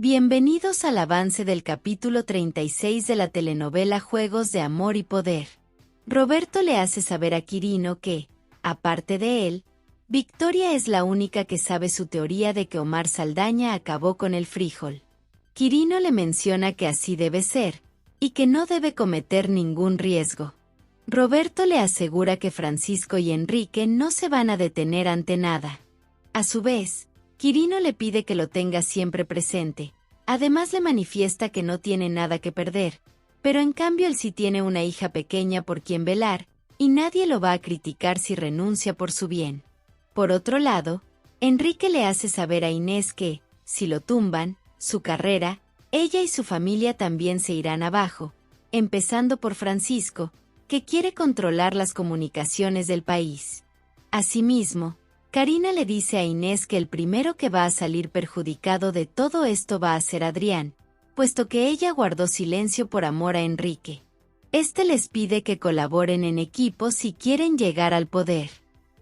Bienvenidos al avance del capítulo 36 de la telenovela Juegos de Amor y Poder. Roberto le hace saber a Quirino que, aparte de él, Victoria es la única que sabe su teoría de que Omar Saldaña acabó con el frijol. Quirino le menciona que así debe ser, y que no debe cometer ningún riesgo. Roberto le asegura que Francisco y Enrique no se van a detener ante nada. A su vez, Quirino le pide que lo tenga siempre presente. Además le manifiesta que no tiene nada que perder, pero en cambio él sí tiene una hija pequeña por quien velar, y nadie lo va a criticar si renuncia por su bien. Por otro lado, Enrique le hace saber a Inés que, si lo tumban, su carrera, ella y su familia también se irán abajo, empezando por Francisco, que quiere controlar las comunicaciones del país. Asimismo, Karina le dice a Inés que el primero que va a salir perjudicado de todo esto va a ser Adrián, puesto que ella guardó silencio por amor a Enrique. Este les pide que colaboren en equipo si quieren llegar al poder.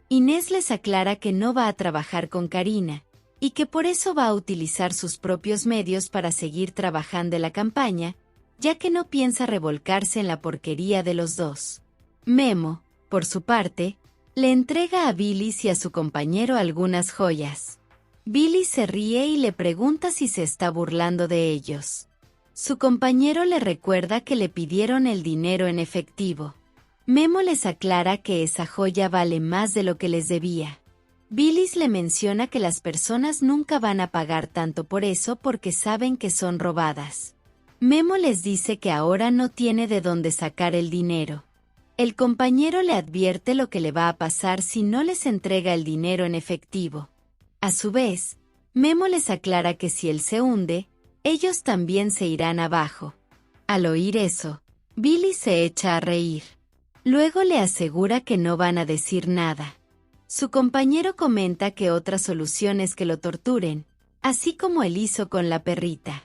Inés les aclara que no va a trabajar con Karina, y que por eso va a utilizar sus propios medios para seguir trabajando en la campaña, ya que no piensa revolcarse en la porquería de los dos. Memo, por su parte, le entrega a Billy y a su compañero algunas joyas. Billy se ríe y le pregunta si se está burlando de ellos. Su compañero le recuerda que le pidieron el dinero en efectivo. Memo les aclara que esa joya vale más de lo que les debía. Billy le menciona que las personas nunca van a pagar tanto por eso porque saben que son robadas. Memo les dice que ahora no tiene de dónde sacar el dinero. El compañero le advierte lo que le va a pasar si no les entrega el dinero en efectivo. A su vez, Memo les aclara que si él se hunde, ellos también se irán abajo. Al oír eso, Billy se echa a reír. Luego le asegura que no van a decir nada. Su compañero comenta que otra solución es que lo torturen, así como él hizo con la perrita.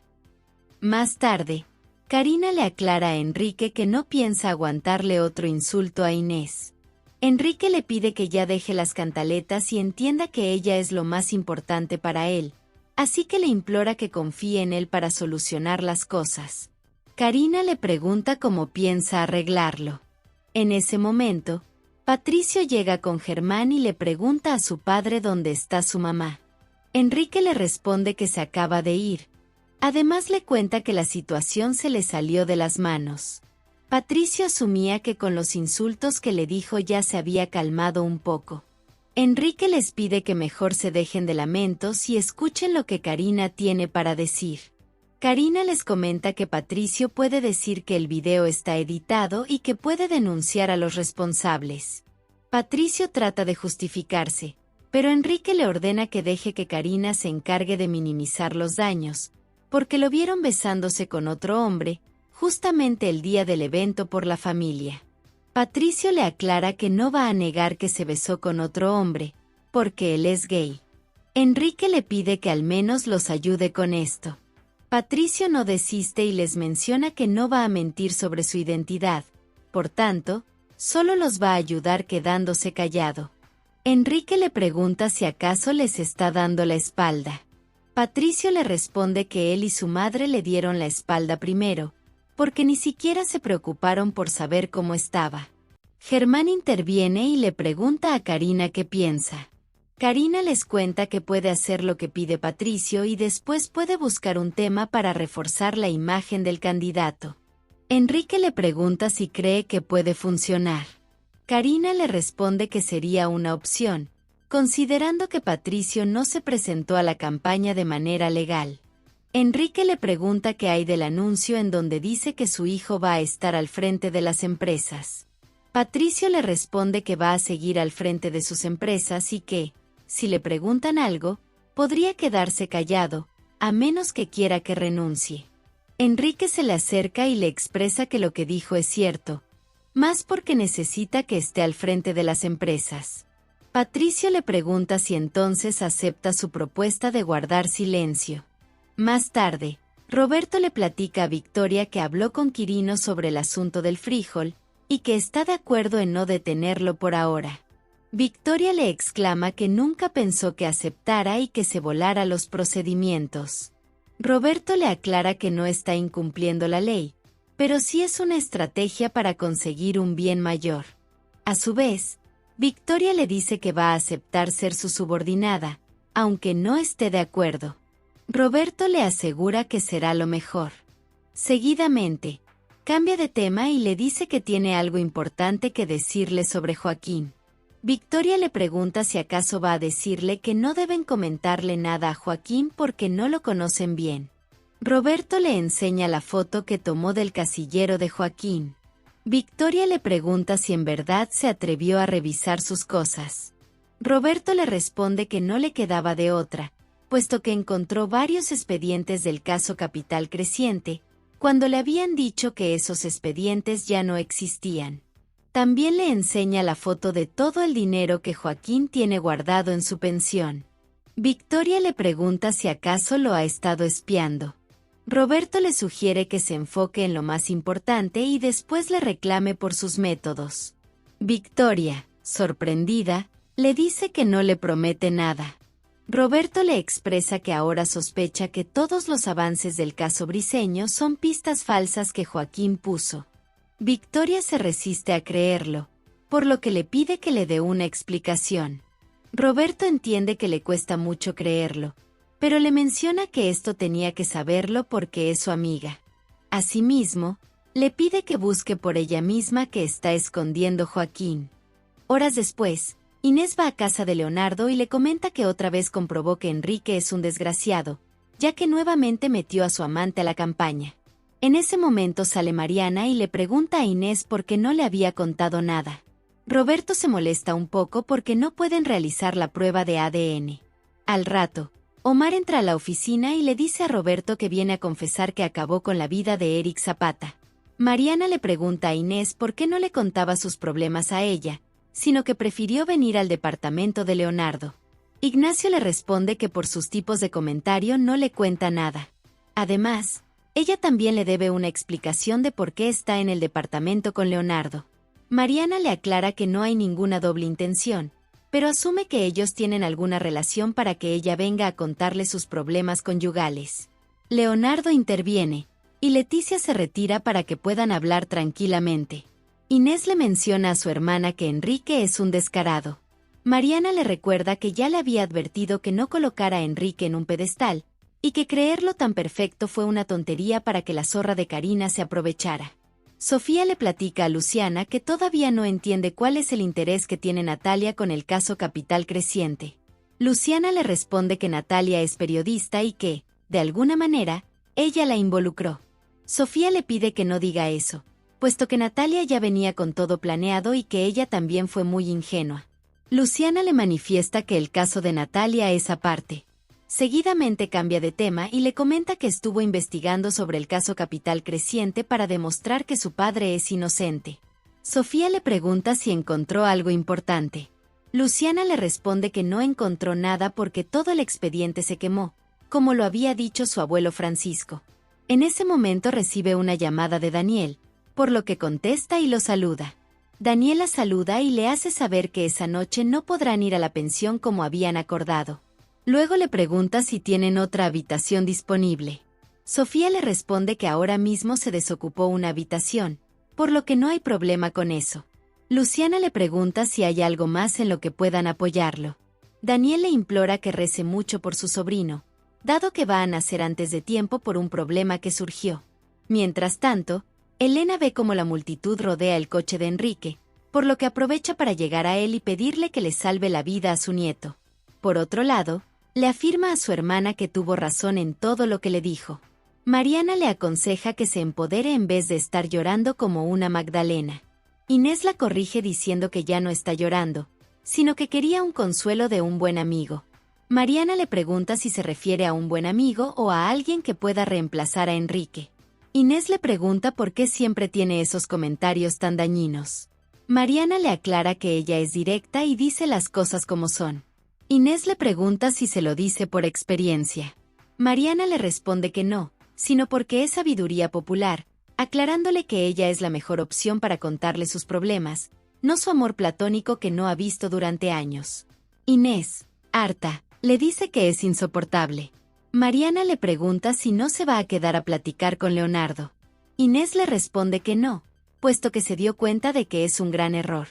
Más tarde, Karina le aclara a Enrique que no piensa aguantarle otro insulto a Inés. Enrique le pide que ya deje las cantaletas y entienda que ella es lo más importante para él, así que le implora que confíe en él para solucionar las cosas. Karina le pregunta cómo piensa arreglarlo. En ese momento, Patricio llega con Germán y le pregunta a su padre dónde está su mamá. Enrique le responde que se acaba de ir. Además le cuenta que la situación se le salió de las manos. Patricio asumía que con los insultos que le dijo ya se había calmado un poco. Enrique les pide que mejor se dejen de lamentos y escuchen lo que Karina tiene para decir. Karina les comenta que Patricio puede decir que el video está editado y que puede denunciar a los responsables. Patricio trata de justificarse, pero Enrique le ordena que deje que Karina se encargue de minimizar los daños, porque lo vieron besándose con otro hombre, justamente el día del evento por la familia. Patricio le aclara que no va a negar que se besó con otro hombre, porque él es gay. Enrique le pide que al menos los ayude con esto. Patricio no desiste y les menciona que no va a mentir sobre su identidad, por tanto, solo los va a ayudar quedándose callado. Enrique le pregunta si acaso les está dando la espalda. Patricio le responde que él y su madre le dieron la espalda primero, porque ni siquiera se preocuparon por saber cómo estaba. Germán interviene y le pregunta a Karina qué piensa. Karina les cuenta que puede hacer lo que pide Patricio y después puede buscar un tema para reforzar la imagen del candidato. Enrique le pregunta si cree que puede funcionar. Karina le responde que sería una opción, considerando que Patricio no se presentó a la campaña de manera legal. Enrique le pregunta qué hay del anuncio en donde dice que su hijo va a estar al frente de las empresas. Patricio le responde que va a seguir al frente de sus empresas y que, si le preguntan algo, podría quedarse callado, a menos que quiera que renuncie. Enrique se le acerca y le expresa que lo que dijo es cierto, más porque necesita que esté al frente de las empresas. Patricio le pregunta si entonces acepta su propuesta de guardar silencio. Más tarde, Roberto le platica a Victoria que habló con Quirino sobre el asunto del frijol, y que está de acuerdo en no detenerlo por ahora. Victoria le exclama que nunca pensó que aceptara y que se volara los procedimientos. Roberto le aclara que no está incumpliendo la ley, pero sí es una estrategia para conseguir un bien mayor. A su vez, Victoria le dice que va a aceptar ser su subordinada, aunque no esté de acuerdo. Roberto le asegura que será lo mejor. Seguidamente, cambia de tema y le dice que tiene algo importante que decirle sobre Joaquín. Victoria le pregunta si acaso va a decirle que no deben comentarle nada a Joaquín porque no lo conocen bien. Roberto le enseña la foto que tomó del casillero de Joaquín. Victoria le pregunta si en verdad se atrevió a revisar sus cosas. Roberto le responde que no le quedaba de otra, puesto que encontró varios expedientes del caso Capital Creciente, cuando le habían dicho que esos expedientes ya no existían. También le enseña la foto de todo el dinero que Joaquín tiene guardado en su pensión. Victoria le pregunta si acaso lo ha estado espiando. Roberto le sugiere que se enfoque en lo más importante y después le reclame por sus métodos. Victoria, sorprendida, le dice que no le promete nada. Roberto le expresa que ahora sospecha que todos los avances del caso Briceño son pistas falsas que Joaquín puso. Victoria se resiste a creerlo, por lo que le pide que le dé una explicación. Roberto entiende que le cuesta mucho creerlo, pero le menciona que esto tenía que saberlo porque es su amiga. Asimismo, le pide que busque por ella misma qué está escondiendo Joaquín. Horas después, Inés va a casa de Leonardo y le comenta que otra vez comprobó que Enrique es un desgraciado, ya que nuevamente metió a su amante a la campaña. En ese momento sale Mariana y le pregunta a Inés por qué no le había contado nada. Roberto se molesta un poco porque no pueden realizar la prueba de ADN. Al rato, Omar entra a la oficina y le dice a Roberto que viene a confesar que acabó con la vida de Eric Zapata. Mariana le pregunta a Inés por qué no le contaba sus problemas a ella, sino que prefirió venir al departamento de Leonardo. Ignacio le responde que por sus tipos de comentario no le cuenta nada. Además, ella también le debe una explicación de por qué está en el departamento con Leonardo. Mariana le aclara que no hay ninguna doble intención, pero asume que ellos tienen alguna relación para que ella venga a contarle sus problemas conyugales. Leonardo interviene, y Leticia se retira para que puedan hablar tranquilamente. Inés le menciona a su hermana que Enrique es un descarado. Mariana le recuerda que ya le había advertido que no colocara a Enrique en un pedestal, y que creerlo tan perfecto fue una tontería para que la zorra de Karina se aprovechara. Sofía le platica a Luciana que todavía no entiende cuál es el interés que tiene Natalia con el caso Capital Creciente. Luciana le responde que Natalia es periodista y que, de alguna manera, ella la involucró. Sofía le pide que no diga eso, puesto que Natalia ya venía con todo planeado y que ella también fue muy ingenua. Luciana le manifiesta que el caso de Natalia es aparte. Seguidamente cambia de tema y le comenta que estuvo investigando sobre el caso Capital Creciente para demostrar que su padre es inocente. Sofía le pregunta si encontró algo importante. Luciana le responde que no encontró nada porque todo el expediente se quemó, como lo había dicho su abuelo Francisco. En ese momento recibe una llamada de Daniel, por lo que contesta y lo saluda. Daniela saluda y le hace saber que esa noche no podrán ir a la pensión como habían acordado. Luego le pregunta si tienen otra habitación disponible. Sofía le responde que ahora mismo se desocupó una habitación, por lo que no hay problema con eso. Luciana le pregunta si hay algo más en lo que puedan apoyarlo. Daniel le implora que rece mucho por su sobrino, dado que va a nacer antes de tiempo por un problema que surgió. Mientras tanto, Elena ve cómo la multitud rodea el coche de Enrique, por lo que aprovecha para llegar a él y pedirle que le salve la vida a su nieto. Por otro lado, le afirma a su hermana que tuvo razón en todo lo que le dijo. Mariana le aconseja que se empodere en vez de estar llorando como una Magdalena. Inés la corrige diciendo que ya no está llorando, sino que quería un consuelo de un buen amigo. Mariana le pregunta si se refiere a un buen amigo o a alguien que pueda reemplazar a Enrique. Inés le pregunta por qué siempre tiene esos comentarios tan dañinos. Mariana le aclara que ella es directa y dice las cosas como son. Inés le pregunta si se lo dice por experiencia. Mariana le responde que no, sino porque es sabiduría popular, aclarándole que ella es la mejor opción para contarle sus problemas, no su amor platónico que no ha visto durante años. Inés, harta, le dice que es insoportable. Mariana le pregunta si no se va a quedar a platicar con Leonardo. Inés le responde que no, puesto que se dio cuenta de que es un gran error.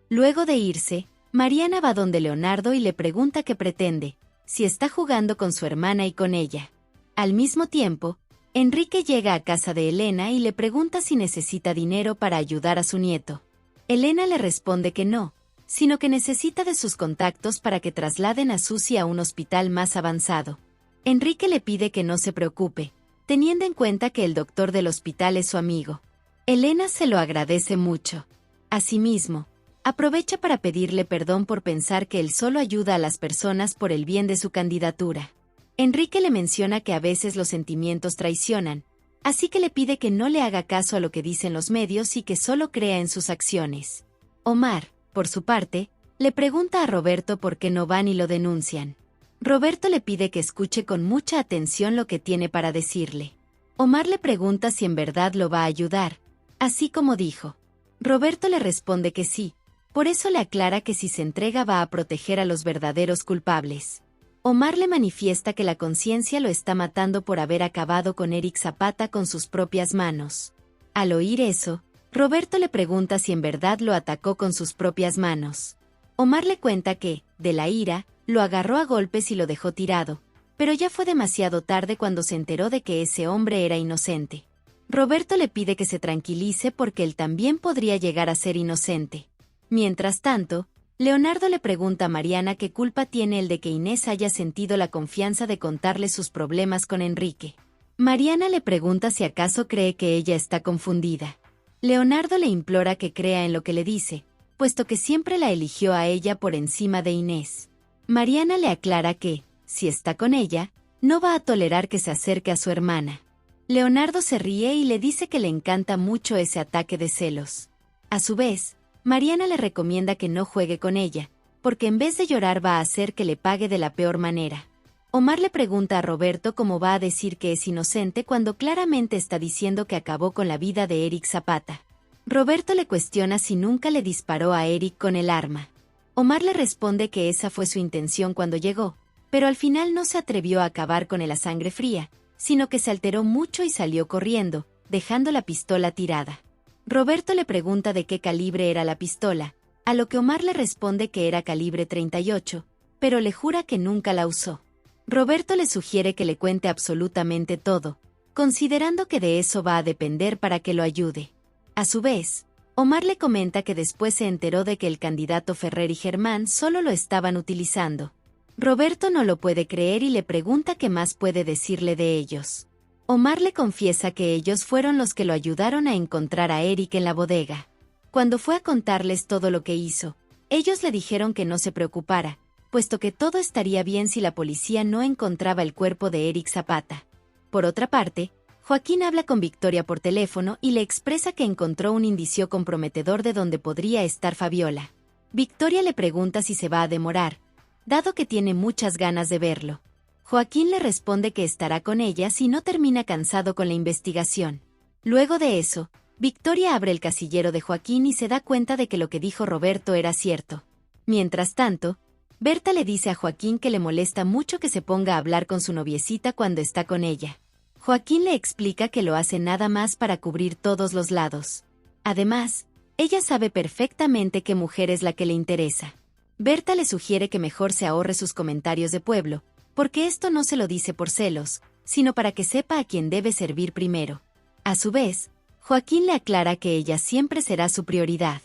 Luego de irse, Mariana va donde Leonardo y le pregunta qué pretende, si está jugando con su hermana y con ella. Al mismo tiempo, Enrique llega a casa de Elena y le pregunta si necesita dinero para ayudar a su nieto. Elena le responde que no, sino que necesita de sus contactos para que trasladen a Susi a un hospital más avanzado. Enrique le pide que no se preocupe, teniendo en cuenta que el doctor del hospital es su amigo. Elena se lo agradece mucho. Asimismo, aprovecha para pedirle perdón por pensar que él solo ayuda a las personas por el bien de su candidatura. Enrique le menciona que a veces los sentimientos traicionan, así que le pide que no le haga caso a lo que dicen los medios y que solo crea en sus acciones. Omar, por su parte, le pregunta a Roberto por qué no van y lo denuncian. Roberto le pide que escuche con mucha atención lo que tiene para decirle. Omar le pregunta si en verdad lo va a ayudar, así como dijo. Roberto le responde que sí, por eso le aclara que si se entrega va a proteger a los verdaderos culpables. Omar le manifiesta que la conciencia lo está matando por haber acabado con Eric Zapata con sus propias manos. Al oír eso, Roberto le pregunta si en verdad lo atacó con sus propias manos. Omar le cuenta que, de la ira, lo agarró a golpes y lo dejó tirado, pero ya fue demasiado tarde cuando se enteró de que ese hombre era inocente. Roberto le pide que se tranquilice porque él también podría llegar a ser inocente. Mientras tanto, Leonardo le pregunta a Mariana qué culpa tiene el de que Inés haya sentido la confianza de contarle sus problemas con Enrique. Mariana le pregunta si acaso cree que ella está confundida. Leonardo le implora que crea en lo que le dice, puesto que siempre la eligió a ella por encima de Inés. Mariana le aclara que, si está con ella, no va a tolerar que se acerque a su hermana. Leonardo se ríe y le dice que le encanta mucho ese ataque de celos. A su vez, Mariana le recomienda que no juegue con ella, porque en vez de llorar va a hacer que le pague de la peor manera. Omar le pregunta a Roberto cómo va a decir que es inocente cuando claramente está diciendo que acabó con la vida de Eric Zapata. Roberto le cuestiona si nunca le disparó a Eric con el arma. Omar le responde que esa fue su intención cuando llegó, pero al final no se atrevió a acabar con él a sangre fría, sino que se alteró mucho y salió corriendo, dejando la pistola tirada. Roberto le pregunta de qué calibre era la pistola, a lo que Omar le responde que era calibre 38, pero le jura que nunca la usó. Roberto le sugiere que le cuente absolutamente todo, considerando que de eso va a depender para que lo ayude. A su vez, Omar le comenta que después se enteró de que el candidato Ferrer y Germán solo lo estaban utilizando. Roberto no lo puede creer y le pregunta qué más puede decirle de ellos. Omar le confiesa que ellos fueron los que lo ayudaron a encontrar a Eric en la bodega. Cuando fue a contarles todo lo que hizo, ellos le dijeron que no se preocupara, puesto que todo estaría bien si la policía no encontraba el cuerpo de Eric Zapata. Por otra parte, Joaquín habla con Victoria por teléfono y le expresa que encontró un indicio comprometedor de donde podría estar Fabiola. Victoria le pregunta si se va a demorar, dado que tiene muchas ganas de verlo. Joaquín le responde que estará con ella si no termina cansado con la investigación. Luego de eso, Victoria abre el casillero de Joaquín y se da cuenta de que lo que dijo Roberto era cierto. Mientras tanto, Berta le dice a Joaquín que le molesta mucho que se ponga a hablar con su noviecita cuando está con ella. Joaquín le explica que lo hace nada más para cubrir todos los lados. Además, ella sabe perfectamente qué mujer es la que le interesa. Berta le sugiere que mejor se ahorre sus comentarios de pueblo, porque esto no se lo dice por celos, sino para que sepa a quién debe servir primero. A su vez, Joaquín le aclara que ella siempre será su prioridad.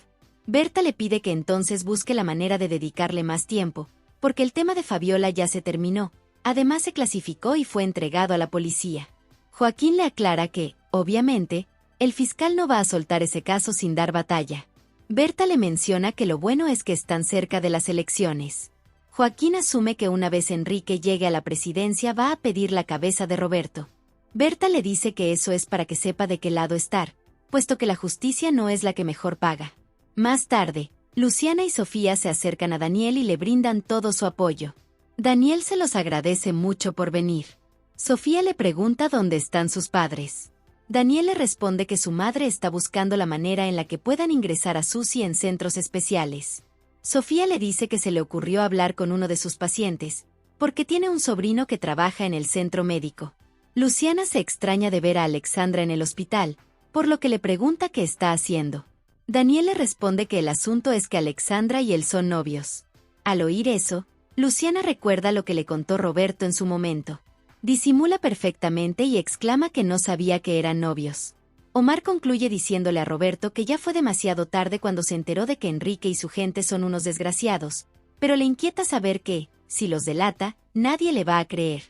Berta le pide que entonces busque la manera de dedicarle más tiempo, porque el tema de Fabiola ya se terminó, además se clasificó y fue entregado a la policía. Joaquín le aclara que, obviamente, el fiscal no va a soltar ese caso sin dar batalla. Berta le menciona que lo bueno es que están cerca de las elecciones. Joaquín asume que una vez Enrique llegue a la presidencia va a pedir la cabeza de Roberto. Berta le dice que eso es para que sepa de qué lado estar, puesto que la justicia no es la que mejor paga. Más tarde, Luciana y Sofía se acercan a Daniel y le brindan todo su apoyo. Daniel se los agradece mucho por venir. Sofía le pregunta dónde están sus padres. Daniel le responde que su madre está buscando la manera en la que puedan ingresar a Susi en centros especiales. Sofía le dice que se le ocurrió hablar con uno de sus pacientes, porque tiene un sobrino que trabaja en el centro médico. Luciana se extraña de ver a Alexandra en el hospital, por lo que le pregunta qué está haciendo. Daniel le responde que el asunto es que Alexandra y él son novios. Al oír eso, Luciana recuerda lo que le contó Roberto en su momento. Disimula perfectamente y exclama que no sabía que eran novios. Omar concluye diciéndole a Roberto que ya fue demasiado tarde cuando se enteró de que Enrique y su gente son unos desgraciados, pero le inquieta saber que, si los delata, nadie le va a creer.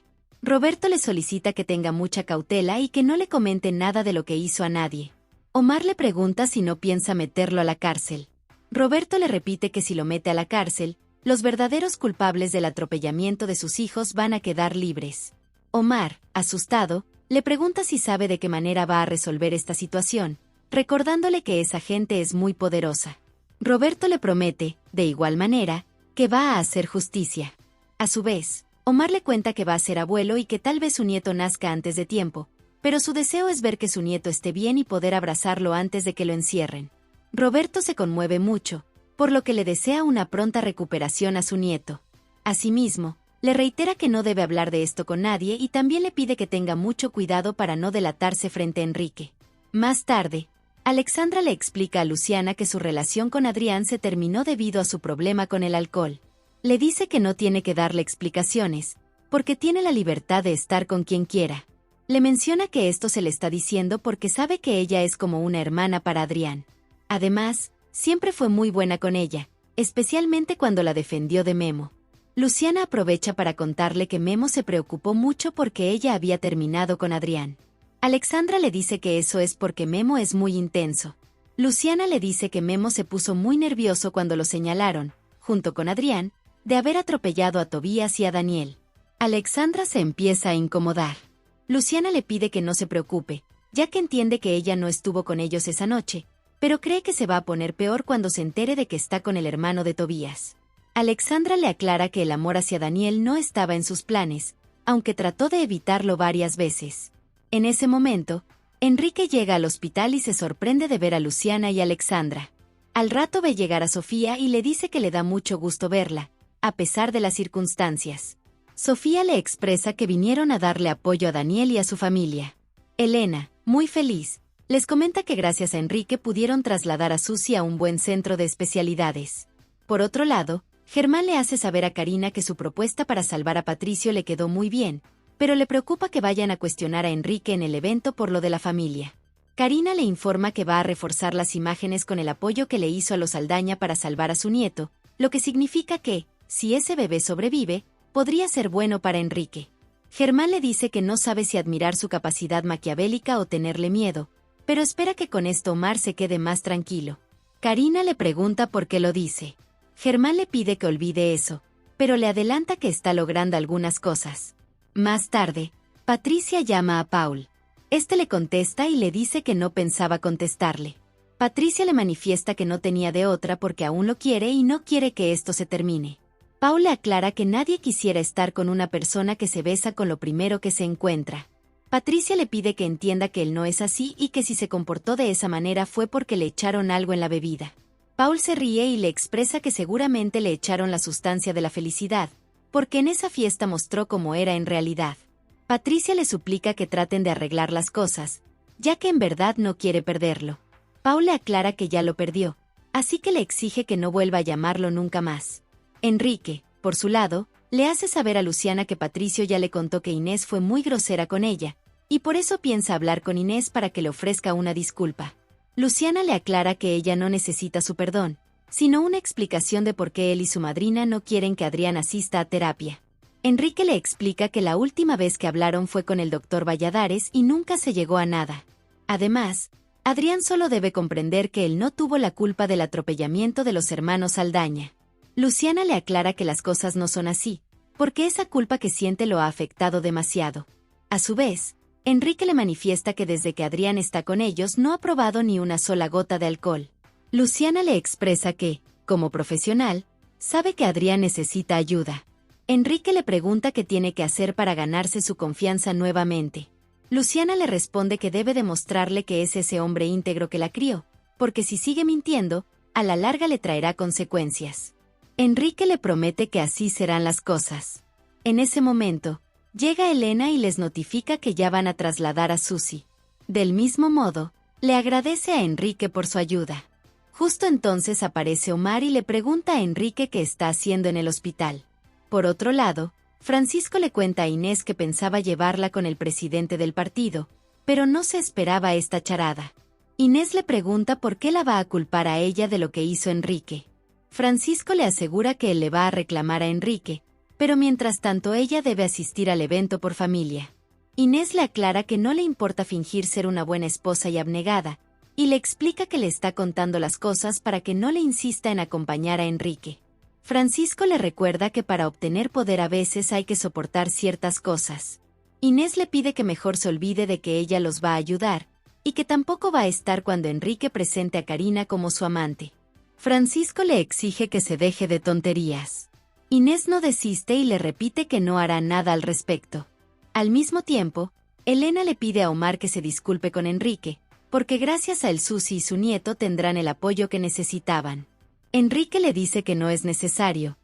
Roberto le solicita que tenga mucha cautela y que no le comente nada de lo que hizo a nadie. Omar le pregunta si no piensa meterlo a la cárcel. Roberto le repite que si lo mete a la cárcel, los verdaderos culpables del atropellamiento de sus hijos van a quedar libres. Omar, asustado, le pregunta si sabe de qué manera va a resolver esta situación, recordándole que esa gente es muy poderosa. Roberto le promete, de igual manera, que va a hacer justicia. A su vez, Omar le cuenta que va a ser abuelo y que tal vez su nieto nazca antes de tiempo, pero su deseo es ver que su nieto esté bien y poder abrazarlo antes de que lo encierren. Roberto se conmueve mucho, por lo que le desea una pronta recuperación a su nieto. Asimismo, le reitera que no debe hablar de esto con nadie y también le pide que tenga mucho cuidado para no delatarse frente a Enrique. Más tarde, Alexandra le explica a Luciana que su relación con Adrián se terminó debido a su problema con el alcohol. Le dice que no tiene que darle explicaciones, porque tiene la libertad de estar con quien quiera. Le menciona que esto se le está diciendo porque sabe que ella es como una hermana para Adrián. Además, siempre fue muy buena con ella, especialmente cuando la defendió de Memo. Luciana aprovecha para contarle que Memo se preocupó mucho porque ella había terminado con Adrián. Alexandra le dice que eso es porque Memo es muy intenso. Luciana le dice que Memo se puso muy nervioso cuando lo señalaron, junto con Adrián, de haber atropellado a Tobías y a Daniel. Alexandra se empieza a incomodar. Luciana le pide que no se preocupe, ya que entiende que ella no estuvo con ellos esa noche, pero cree que se va a poner peor cuando se entere de que está con el hermano de Tobías. Alexandra le aclara que el amor hacia Daniel no estaba en sus planes, aunque trató de evitarlo varias veces. En ese momento, Enrique llega al hospital y se sorprende de ver a Luciana y Alexandra. Al rato ve llegar a Sofía y le dice que le da mucho gusto verla, a pesar de las circunstancias. Sofía le expresa que vinieron a darle apoyo a Daniel y a su familia. Elena, muy feliz, les comenta que gracias a Enrique pudieron trasladar a Susi a un buen centro de especialidades. Por otro lado, Germán le hace saber a Karina que su propuesta para salvar a Patricio le quedó muy bien, pero le preocupa que vayan a cuestionar a Enrique en el evento por lo de la familia. Karina le informa que va a reforzar las imágenes con el apoyo que le hizo a los Saldaña para salvar a su nieto, lo que significa que, si ese bebé sobrevive, podría ser bueno para Enrique. Germán le dice que no sabe si admirar su capacidad maquiavélica o tenerle miedo, pero espera que con esto Omar se quede más tranquilo. Karina le pregunta por qué lo dice. Germán le pide que olvide eso, pero le adelanta que está logrando algunas cosas. Más tarde, Patricia llama a Paul. Este le contesta y le dice que no pensaba contestarle. Patricia le manifiesta que no tenía de otra porque aún lo quiere y no quiere que esto se termine. Paul le aclara que nadie quisiera estar con una persona que se besa con lo primero que se encuentra. Patricia le pide que entienda que él no es así y que si se comportó de esa manera fue porque le echaron algo en la bebida. Paul se ríe y le expresa que seguramente le echaron la sustancia de la felicidad, porque en esa fiesta mostró cómo era en realidad. Patricia le suplica que traten de arreglar las cosas, ya que en verdad no quiere perderlo. Paul le aclara que ya lo perdió, así que le exige que no vuelva a llamarlo nunca más. Enrique, por su lado, le hace saber a Luciana que Patricio ya le contó que Inés fue muy grosera con ella, y por eso piensa hablar con Inés para que le ofrezca una disculpa. Luciana le aclara que ella no necesita su perdón, sino una explicación de por qué él y su madrina no quieren que Adrián asista a terapia. Enrique le explica que la última vez que hablaron fue con el doctor Valladares y nunca se llegó a nada. Además, Adrián solo debe comprender que él no tuvo la culpa del atropellamiento de los hermanos Saldaña. Luciana le aclara que las cosas no son así, porque esa culpa que siente lo ha afectado demasiado. A su vez, Enrique le manifiesta que desde que Adrián está con ellos no ha probado ni una sola gota de alcohol. Luciana le expresa que, como profesional, sabe que Adrián necesita ayuda. Enrique le pregunta qué tiene que hacer para ganarse su confianza nuevamente. Luciana le responde que debe demostrarle que es ese hombre íntegro que la crió, porque si sigue mintiendo, a la larga le traerá consecuencias. Enrique le promete que así serán las cosas. En ese momento, llega Elena y les notifica que ya van a trasladar a Susie. Del mismo modo, le agradece a Enrique por su ayuda. Justo entonces aparece Omar y le pregunta a Enrique qué está haciendo en el hospital. Por otro lado, Francisco le cuenta a Inés que pensaba llevarla con el presidente del partido, pero no se esperaba esta charada. Inés le pregunta por qué la va a culpar a ella de lo que hizo Enrique. Francisco le asegura que él le va a reclamar a Enrique, pero mientras tanto ella debe asistir al evento por familia. Inés le aclara que no le importa fingir ser una buena esposa y abnegada, y le explica que le está contando las cosas para que no le insista en acompañar a Enrique. Francisco le recuerda que para obtener poder a veces hay que soportar ciertas cosas. Inés le pide que mejor se olvide de que ella los va a ayudar, y que tampoco va a estar cuando Enrique presente a Karina como su amante. Francisco le exige que se deje de tonterías. Inés no desiste y le repite que no hará nada al respecto. Al mismo tiempo, Elena le pide a Omar que se disculpe con Enrique, porque gracias a él Susie y su nieto tendrán el apoyo que necesitaban. Enrique le dice que no es necesario,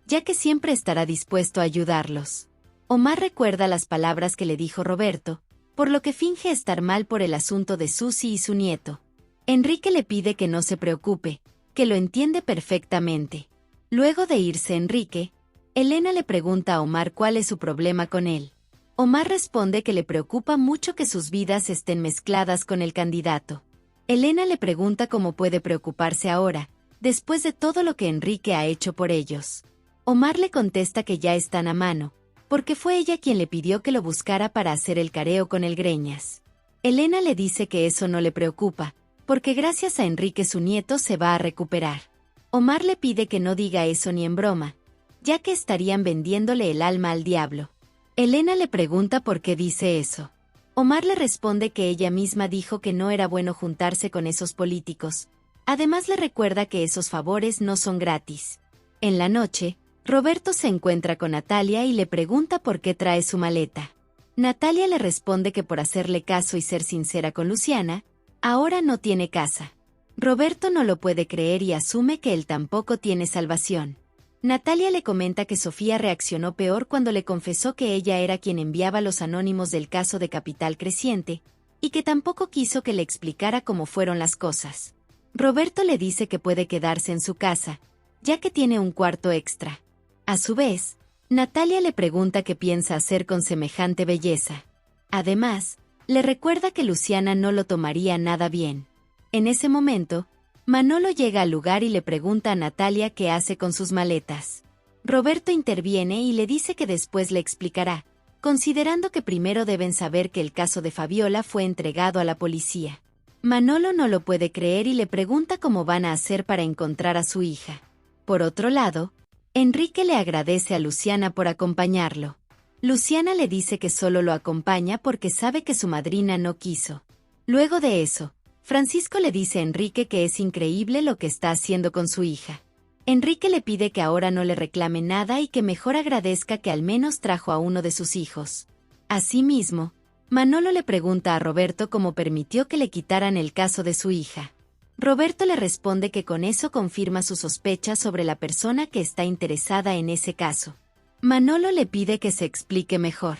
ya que siempre estará dispuesto a ayudarlos. Omar recuerda las palabras que le dijo Roberto, por lo que finge estar mal por el asunto de Susie y su nieto. Enrique le pide que no se preocupe, que lo entiende perfectamente. Luego de irse Enrique, Elena le pregunta a Omar cuál es su problema con él. Omar responde que le preocupa mucho que sus vidas estén mezcladas con el candidato. Elena le pregunta cómo puede preocuparse ahora, después de todo lo que Enrique ha hecho por ellos. Omar le contesta que ya están a mano, porque fue ella quien le pidió que lo buscara para hacer el careo con el Greñas. Elena le dice que eso no le preocupa, porque gracias a Enrique su nieto se va a recuperar. Omar le pide que no diga eso ni en broma, ya que estarían vendiéndole el alma al diablo. Elena le pregunta por qué dice eso. Omar le responde que ella misma dijo que no era bueno juntarse con esos políticos. Además le recuerda que esos favores no son gratis. En la noche, Roberto se encuentra con Natalia y le pregunta por qué trae su maleta. Natalia le responde que por hacerle caso y ser sincera con Luciana, ahora no tiene casa. Roberto no lo puede creer y asume que él tampoco tiene salvación. Natalia le comenta que Sofía reaccionó peor cuando le confesó que ella era quien enviaba los anónimos del caso de Capital Creciente, y que tampoco quiso que le explicara cómo fueron las cosas. Roberto le dice que puede quedarse en su casa, ya que tiene un cuarto extra. A su vez, Natalia le pregunta qué piensa hacer con semejante belleza. Además, le recuerda que Luciana no lo tomaría nada bien. En ese momento, Manolo llega al lugar y le pregunta a Natalia qué hace con sus maletas. Roberto interviene y le dice que después le explicará, considerando que primero deben saber que el caso de Fabiola fue entregado a la policía. Manolo no lo puede creer y le pregunta cómo van a hacer para encontrar a su hija. Por otro lado, Enrique le agradece a Luciana por acompañarlo. Luciana le dice que solo lo acompaña porque sabe que su madrina no quiso. Luego de eso, Francisco le dice a Enrique que es increíble lo que está haciendo con su hija. Enrique le pide que ahora no le reclame nada y que mejor agradezca que al menos trajo a uno de sus hijos. Asimismo, Manolo le pregunta a Roberto cómo permitió que le quitaran el caso de su hija. Roberto le responde que con eso confirma su sospecha sobre la persona que está interesada en ese caso. Manolo le pide que se explique mejor.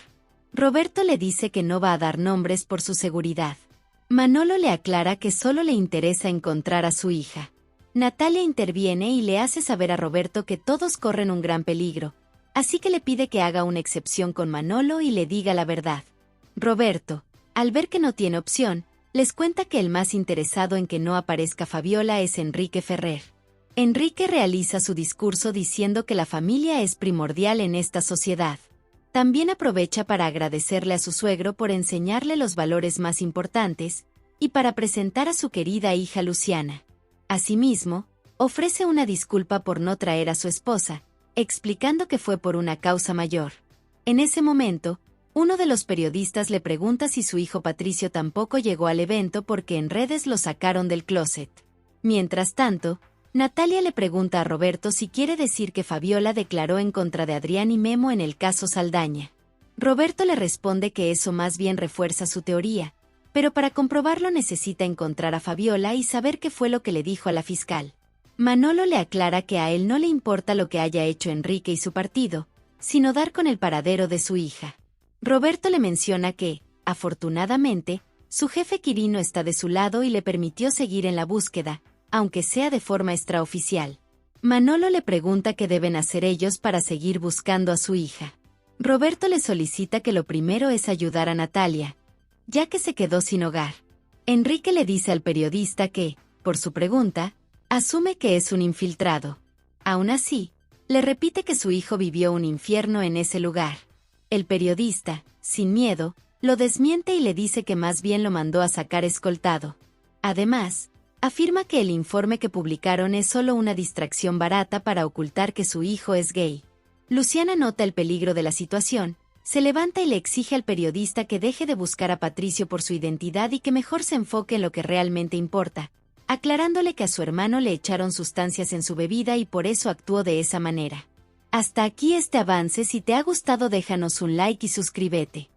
Roberto le dice que no va a dar nombres por su seguridad. Manolo le aclara que solo le interesa encontrar a su hija. Natalia interviene y le hace saber a Roberto que todos corren un gran peligro, así que le pide que haga una excepción con Manolo y le diga la verdad. Roberto, al ver que no tiene opción, les cuenta que el más interesado en que no aparezca Fabiola es Enrique Ferrer. Enrique realiza su discurso diciendo que la familia es primordial en esta sociedad. También aprovecha para agradecerle a su suegro por enseñarle los valores más importantes, y para presentar a su querida hija Luciana. Asimismo, ofrece una disculpa por no traer a su esposa, explicando que fue por una causa mayor. En ese momento, uno de los periodistas le pregunta si su hijo Patricio tampoco llegó al evento porque en redes lo sacaron del closet. Mientras tanto, Natalia le pregunta a Roberto si quiere decir que Fabiola declaró en contra de Adrián y Memo en el caso Saldaña. Roberto le responde que eso más bien refuerza su teoría, pero para comprobarlo necesita encontrar a Fabiola y saber qué fue lo que le dijo a la fiscal. Manolo le aclara que a él no le importa lo que haya hecho Enrique y su partido, sino dar con el paradero de su hija. Roberto le menciona que, afortunadamente, su jefe Quirino está de su lado y le permitió seguir en la búsqueda, aunque sea de forma extraoficial. Manolo le pregunta qué deben hacer ellos para seguir buscando a su hija. Roberto le solicita que lo primero es ayudar a Natalia, ya que se quedó sin hogar. Enrique le dice al periodista que, por su pregunta, asume que es un infiltrado. Aún así, le repite que su hijo vivió un infierno en ese lugar. El periodista, sin miedo, lo desmiente y le dice que más bien lo mandó a sacar escoltado. Además, afirma que el informe que publicaron es solo una distracción barata para ocultar que su hijo es gay. Luciana nota el peligro de la situación, se levanta y le exige al periodista que deje de buscar a Patricio por su identidad y que mejor se enfoque en lo que realmente importa, aclarándole que a su hermano le echaron sustancias en su bebida y por eso actuó de esa manera. Hasta aquí este avance. Si te ha gustado déjanos un like y suscríbete.